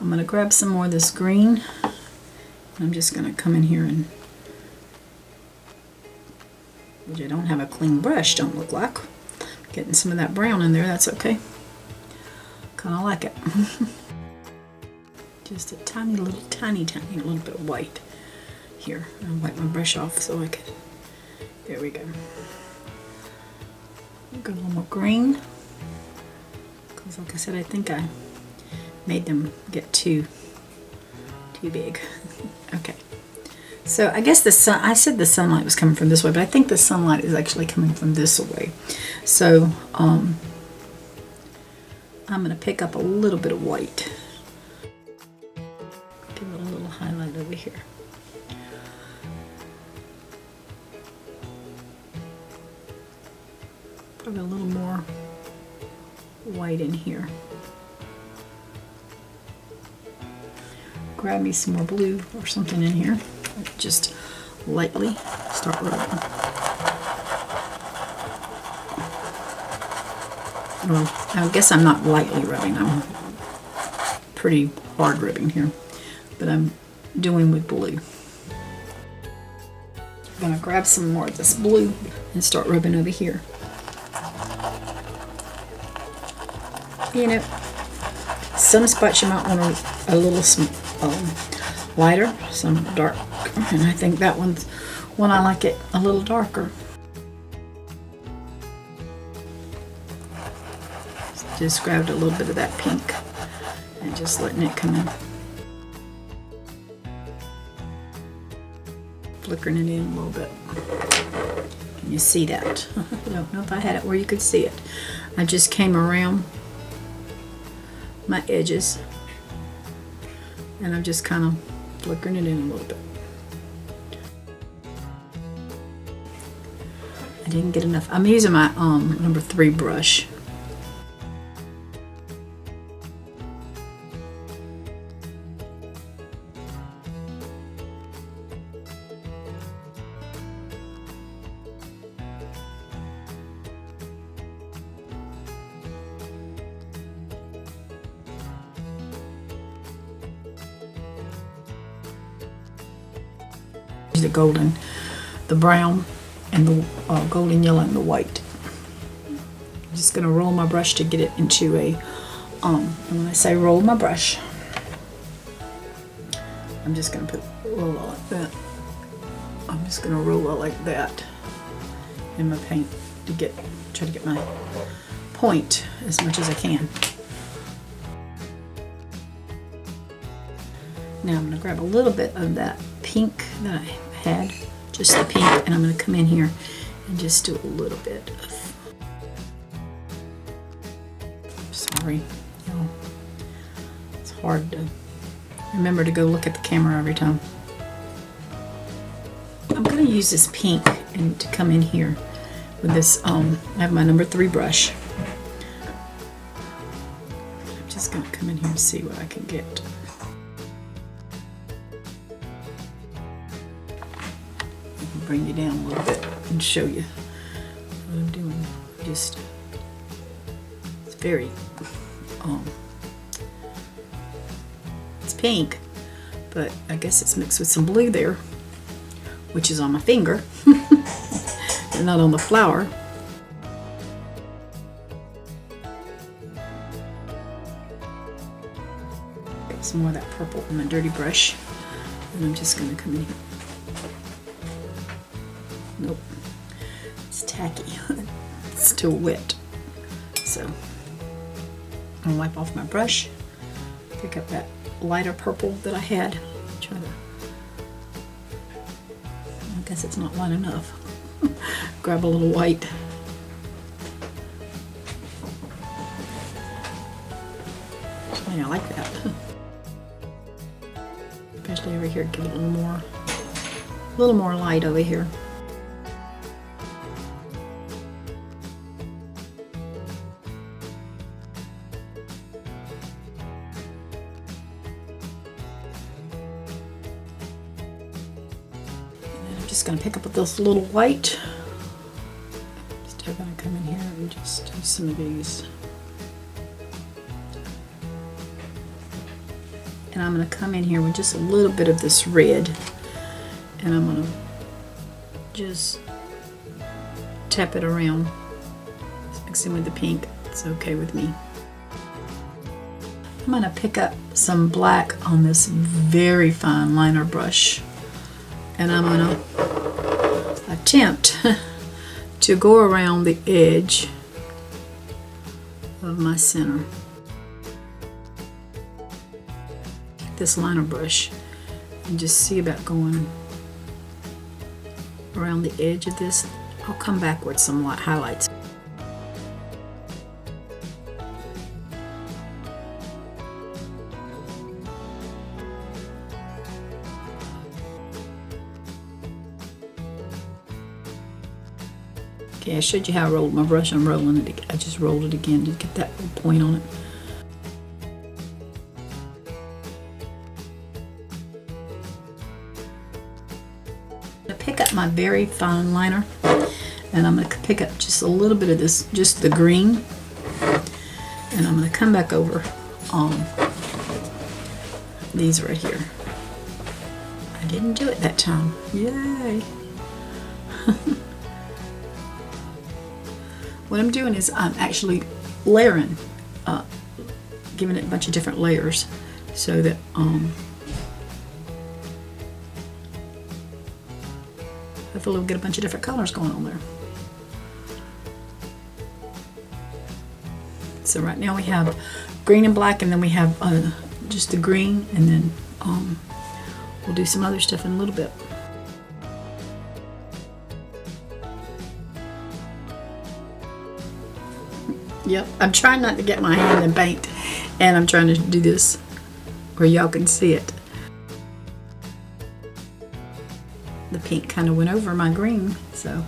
I'm going to grab some more of this green. I'm just going to come in here and, which I don't have a clean brush, don't look like. Getting some of that brown in there, that's okay. Kind of like it. Just a tiny little bit of white here. I'll wipe my brush off so I can, there we go. Go a little more green. Because like I said, I think I made them get too big. Okay. So I guess the sun, I said the sunlight was coming from this way, but I think the sunlight is actually coming from this way. So I'm going to pick up a little bit of white. Give it a little highlight over here. Probably a little more white in here. Grab me some more blue or something in here. Just lightly start rubbing. Well, I guess I'm not lightly rubbing. I'm pretty hard rubbing here, but I'm doing with blue. I'm gonna grab some more of this blue and start rubbing over here. You know, some spots you might want a little lighter, some dark, and I think that one's one I like it a little darker. Just grabbed a little bit of that pink and just letting it come in. Flickering it in a little bit. Can you see that? I don't know if I had it where you could see it. I just came around my edges and I'm just kind of flickering it in a little bit. I didn't get enough. I'm using my number 3 brush. The golden, the brown, and the golden yellow and the white. I'm just going to roll my brush to get it into a, and when I say roll my brush, I'm just going to roll it like that. I'm just going to roll it like that in my paint to try to get my point as much as I can. Now I'm going to grab a little bit of that pink that I had, just the pink, and I'm going to come in here and just do a little bit of, sorry, you know, it's hard to remember to go look at the camera every time. I'm going to use this pink and to come in here with this, I have my number 3 brush. I'm just going to come in here and see what I can get. Bring you down a little bit and show you what I'm doing. Just, it's very, it's pink, but I guess it's mixed with some blue there, which is on my finger and not on the flower. Get some more of that purple on my dirty brush, and I'm just going to come in here. Nope, it's tacky. It's still wet. So I'm gonna wipe off my brush, pick up that lighter purple that I had. Try to, I guess it's not light enough. Grab a little white. Yeah, I like that. Especially over here, give it a little more light over here. Just going to pick up this little white. Still going to come in here and just do some of these. And I'm going to come in here with just a little bit of this red, and I'm going to just tap it around, mixing with the pink. It's okay with me. I'm going to pick up some black on this very fine liner brush, and I'm going to attempt to go around the edge of my center. This liner brush and just see about going around the edge of this. I'll come back with some light highlights. Okay, I showed you how I rolled my brush. I'm rolling it. I just rolled it again to get that little point on it. Pick up my very fine liner, and I'm going to pick up just a little bit of this, just the green, and I'm going to come back over on these right here. I didn't do it that time. Yay! What I'm doing is I'm actually layering, giving it a bunch of different layers so that hopefully we'll get a bunch of different colors going on there. So right now we have green and black, and then we have just the green, and then we'll do some other stuff in a little bit. Yep, I'm trying not to get my hand in paint, and I'm trying to do this where y'all can see it. The pink kind of went over my green, so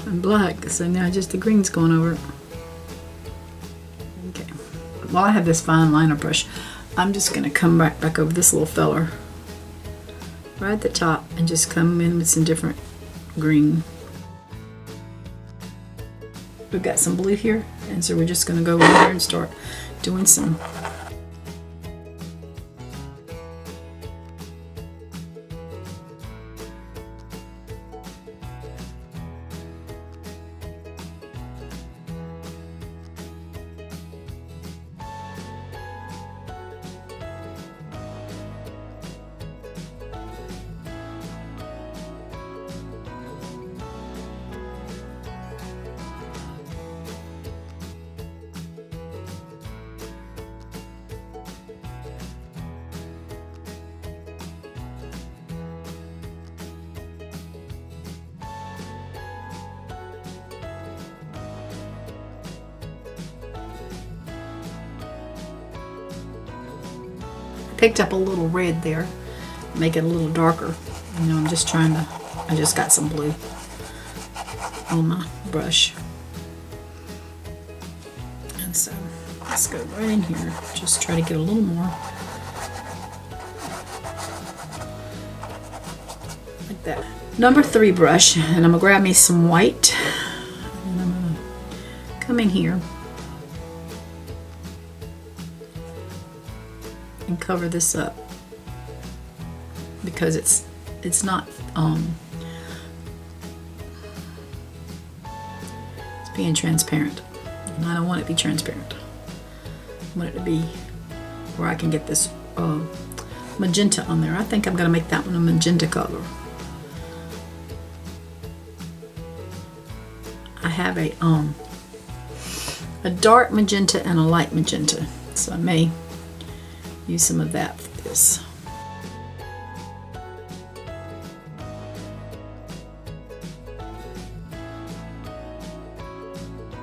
and black, so now just the green's going over it. Okay, while I have this fine liner brush, I'm just going to come back over this little feller right at the top and just come in with some different green. We've got some blue here, and so we're just going to go in here and start doing some picked up a little red there, make it a little darker. You know, I'm just trying to, I just got some blue on my brush. And so let's go right in here, just try to get a little more like that. Number 3 brush, and I'm gonna grab me some white, and I'm gonna come in here and cover this up because it's not it's being transparent, and I don't want it to be transparent. I want it to be where I can get this magenta on there. I think I'm gonna make that one a magenta color. I have a dark magenta and a light magenta, so I may use some of that for this.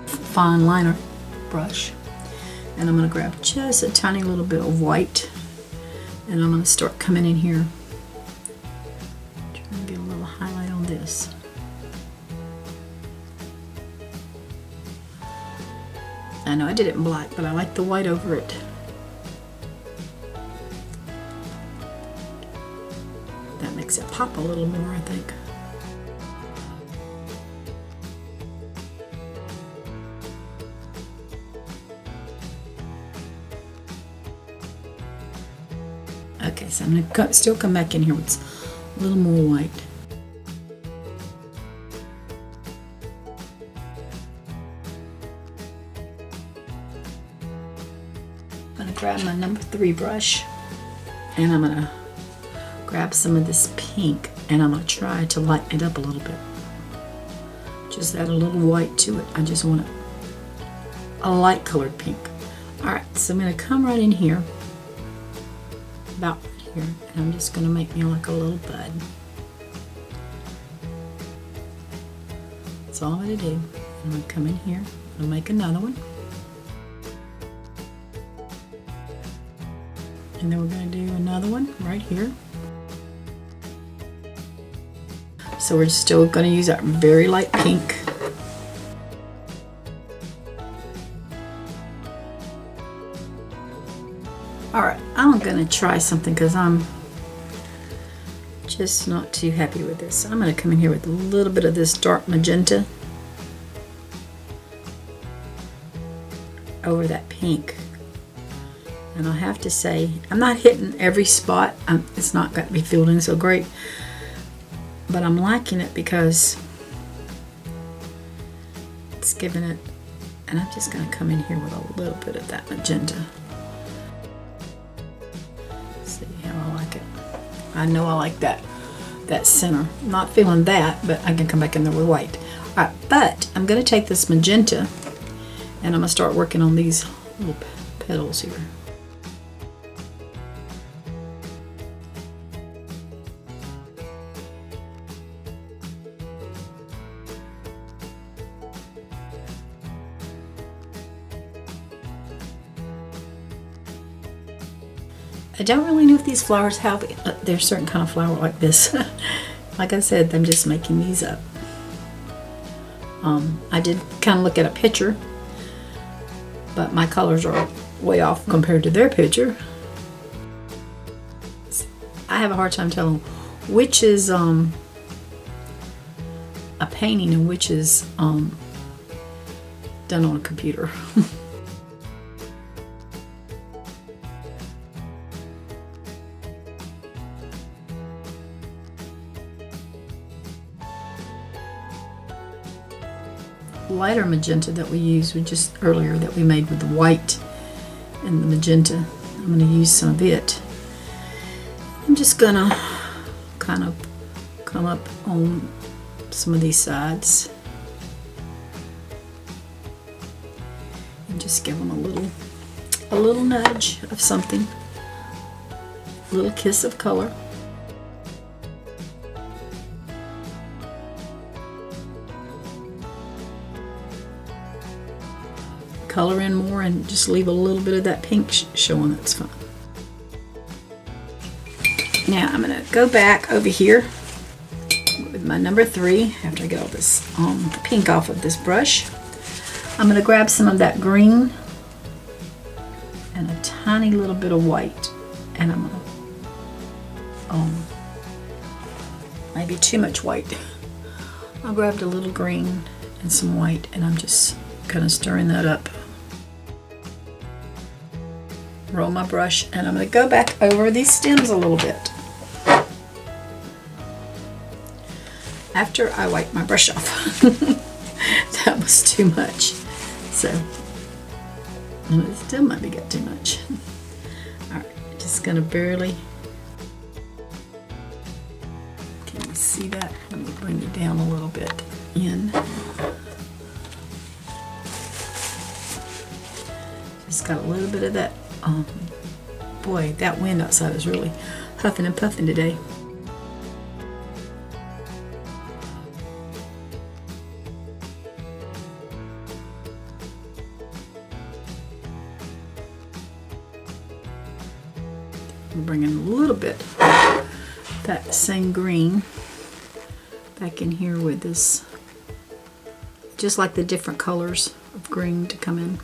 Fine liner brush, and I'm going to grab just a tiny little bit of white, and I'm going to start coming in here, trying to get a little highlight on this. I know I did it in black, but I like the white over it. That makes it pop a little more, I think. Okay, so I'm going to still come back in here with a little more white. I'm going to grab my number 3 brush, and I'm going to grab some of this pink, and I'm going to try to lighten it up a little bit. Just add a little white to it. I just want a light colored pink. Alright, so I'm going to come right in here, about right here, and I'm just going to make me like a little bud. That's all I'm going to do. I'm going to come in here, I'm going to make another one. And then we're going to do another one right here. So we're still going to use our very light pink. Alright, I'm going to try something because I'm just not too happy with this. I'm going to come in here with a little bit of this dark magenta over that pink. And I'll have to say, I'm not hitting every spot. It's not going to be filled in so great. But I'm liking it because it's giving it, and I'm just going to come in here with a little bit of that magenta. See how I like it. I know I like that center. I'm not feeling that, but I can come back in there with white. Alright, but I'm going to take this magenta and I'm going to start working on these little petals here. I don't really know if these flowers have, there's certain kind of flower like this. Like I said, I'm just making these up. I did kind of look at a picture, but my colors are way off compared to their picture. I have a hard time telling which is a painting and which is done on a computer. Lighter magenta that we used just earlier that we made with the white and the magenta. I'm going to use some of it. I'm just going to kind of come up on some of these sides and just give them a little nudge of something, a little kiss of color. Color in more and just leave a little bit of that pink showing. That's fine. Now I'm going to go back over here with my number 3 after I get all this pink off of this brush. I'm going to grab some of that green and a tiny little bit of white, and I'm going to maybe too much white. I grabbed a little green and some white, and I'm just kind of stirring that up. Roll my brush, and I'm going to go back over these stems a little bit after I wipe my brush off. That was too much, so it still might be got too much. Alright, just going to barely, can you see that? Let me bring it down a little bit in. Just got a little bit of that. Boy, that wind outside is really huffing and puffing today. I'm bringing a little bit of that same green back in here with this, just like the different colors of green to come in.